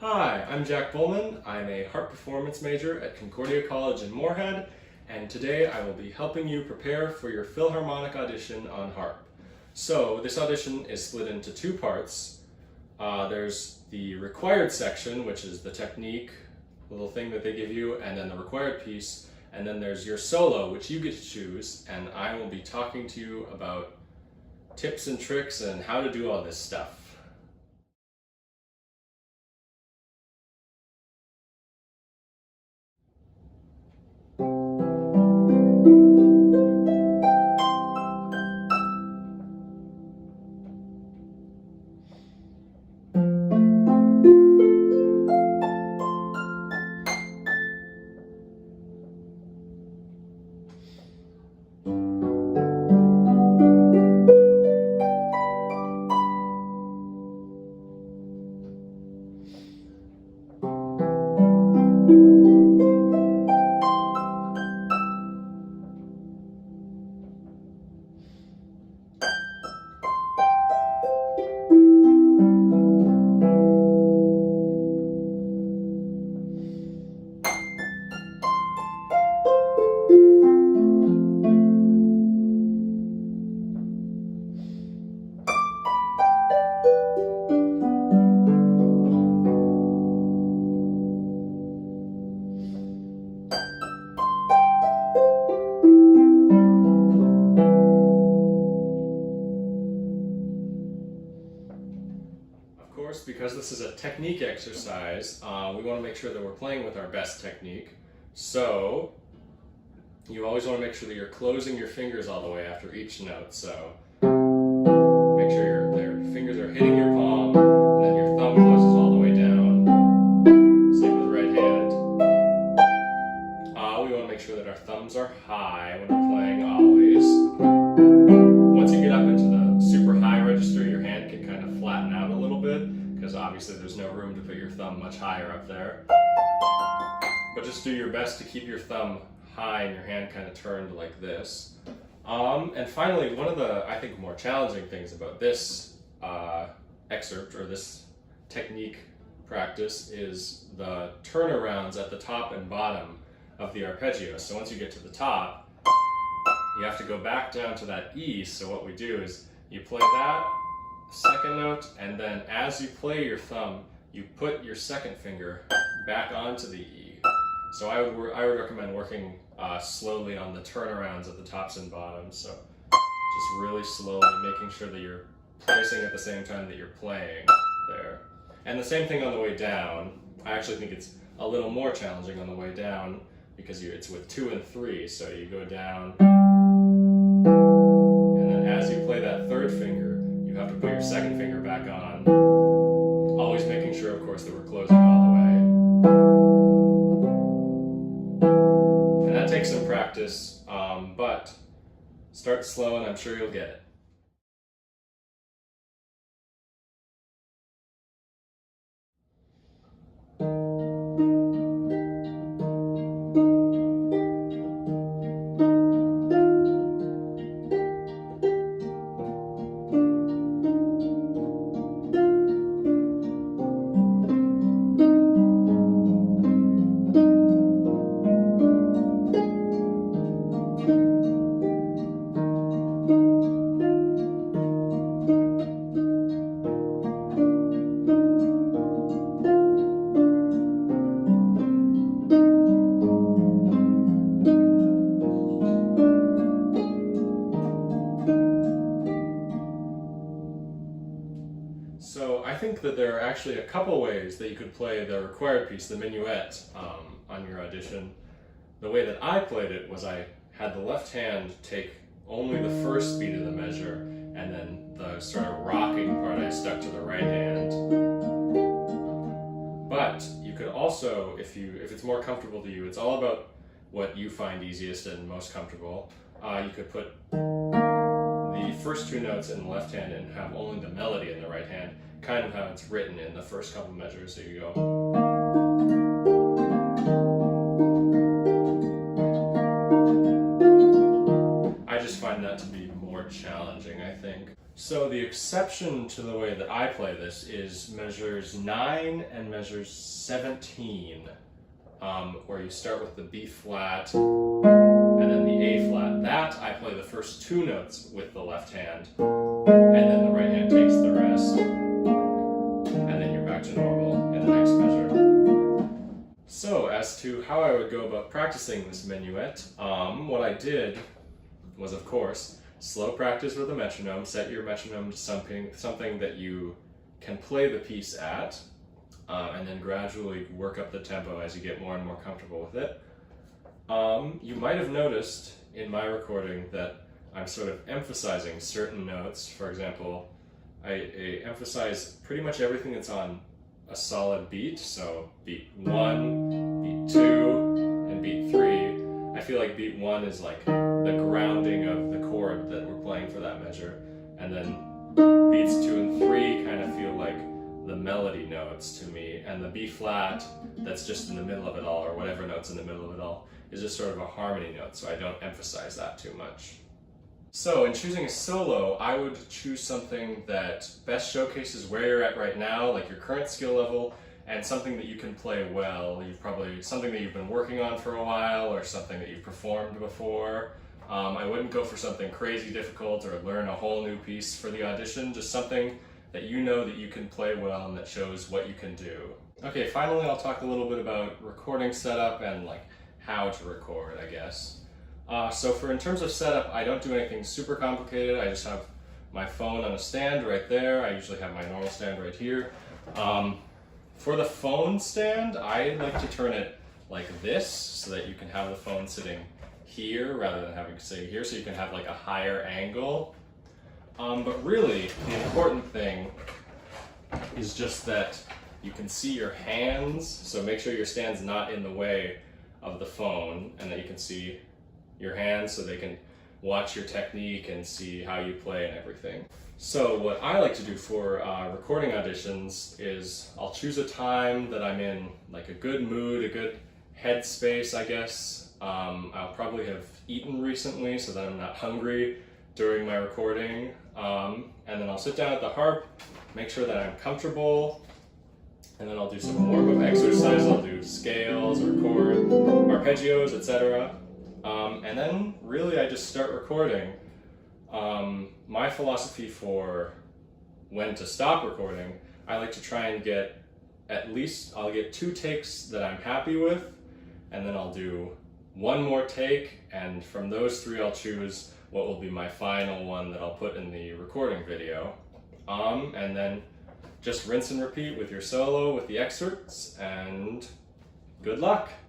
Hi, I'm Jack Bulman. I'm a harp performance major at Concordia College in Moorhead, and today I will be helping you prepare for your Philharmonic audition on harp. So this audition is split into two parts. There's the required section, which is the technique, little thing that they give you, and then the required piece, and then there's your solo, which you get to choose, and I will be talking to you about tips and tricks and how to do all this stuff. Because this is a technique exercise, we want to make sure that we're playing with our best technique. So you always want to make sure that you're closing your fingers all the way after each note. So make sure your fingers are hitting your palm, and then your thumb closes all the way down. Same with the right hand. We want to make sure that our thumbs are high when we're playing always. Once you get up into the super high register, your hand can kind of flatten out a little bit, because obviously there's no room to put your thumb much higher up there. But just do your best to keep your thumb high and your hand kind of turned like this. And finally, one of the, I think, more challenging things about this excerpt, or this technique practice, is the turnarounds at the top and bottom of the arpeggio. So once you get to the top, you have to go back down to that E. So what we do is you play that second note, and then as you play your thumb, you put your second finger back onto the E. So I would recommend working slowly on the turnarounds at the tops and bottoms. So just really slowly making sure that you're placing at the same time that you're playing there. And the same thing on the way down. I actually think it's a little more challenging on the way down because it's with 2 and 3. So you go down, and then as you play that third finger, you have to put your second finger back on, always making sure, of course, that we're closing all the way. And that takes some practice, but start slow and I'm sure you'll get it. So I think that there are actually a couple ways that you could play the required piece, the Menuet, on your audition. The way that I played it was I had the left hand take only the first beat of the measure, and then the sort of rocking part I stuck to the right hand. But you could also, if it's more comfortable to you, it's all about what you find easiest and most comfortable. You could put the first 2 notes in the left hand and have only the melody in the right hand, kind of how it's written in the first couple measures. So you go. I just find that to be more challenging, I think. So the exception to the way that I play this is measures 9 and measures 17, where you start with the B flat and then the A flat. That I play the first 2 notes with the left hand, and then the right hand takes the rest, and then you're back to normal in the next measure. So as to how I would go about practicing this minuet, what I did was, of course, slow practice with a metronome. Set your metronome to something that you can play the piece at, and then gradually work up the tempo as you get more and more comfortable with it. You might have noticed in my recording that I'm sort of emphasizing certain notes. For example, I emphasize pretty much everything that's on a solid beat, so beat 1, beat 2, and beat 3. I feel like beat 1 is like the grounding of the chord that we're playing for that measure, and then beats 2 and 3 kind of feel like the melody notes to me, and the B flat that's just in the middle of it all, or whatever note's in the middle of it all, is just sort of a harmony note, so I don't emphasize that too much. So in choosing a solo, I would choose something that best showcases where you're at right now, like your current skill level, and something that you can play well. Something that you've been working on for a while, or something that you've performed before. I wouldn't go for something crazy difficult or learn a whole new piece for the audition, just something that you know that you can play well and that shows what you can do. Okay, finally I'll talk a little bit about recording setup and like how to record, I guess. So in terms of setup, I don't do anything super complicated. I just have my phone on a stand right there. I usually have my normal stand right here. For the phone stand, I like to turn it like this so that you can have the phone sitting here rather than having to sit here, so you can have like a higher angle. But really, the important thing is just that you can see your hands, so make sure your stand's not in the way of the phone, and that you can see your hands so they can watch your technique and see how you play and everything. So what I like to do for recording auditions is I'll choose a time that I'm in like a good mood, a good headspace, I guess. I'll probably have eaten recently so that I'm not hungry during my recording. And then I'll sit down at the harp, make sure that I'm comfortable, and then I'll do some warm-up exercises. I'll do scales or chord, arpeggios, etc. And then really I just start recording. My philosophy for when to stop recording, I like to try and get I'll get 2 takes that I'm happy with, and then I'll do 1 more take, and from those 3 I'll choose what will be my final one that I'll put in the recording video. And then just rinse and repeat with your solo, with the excerpts, and good luck!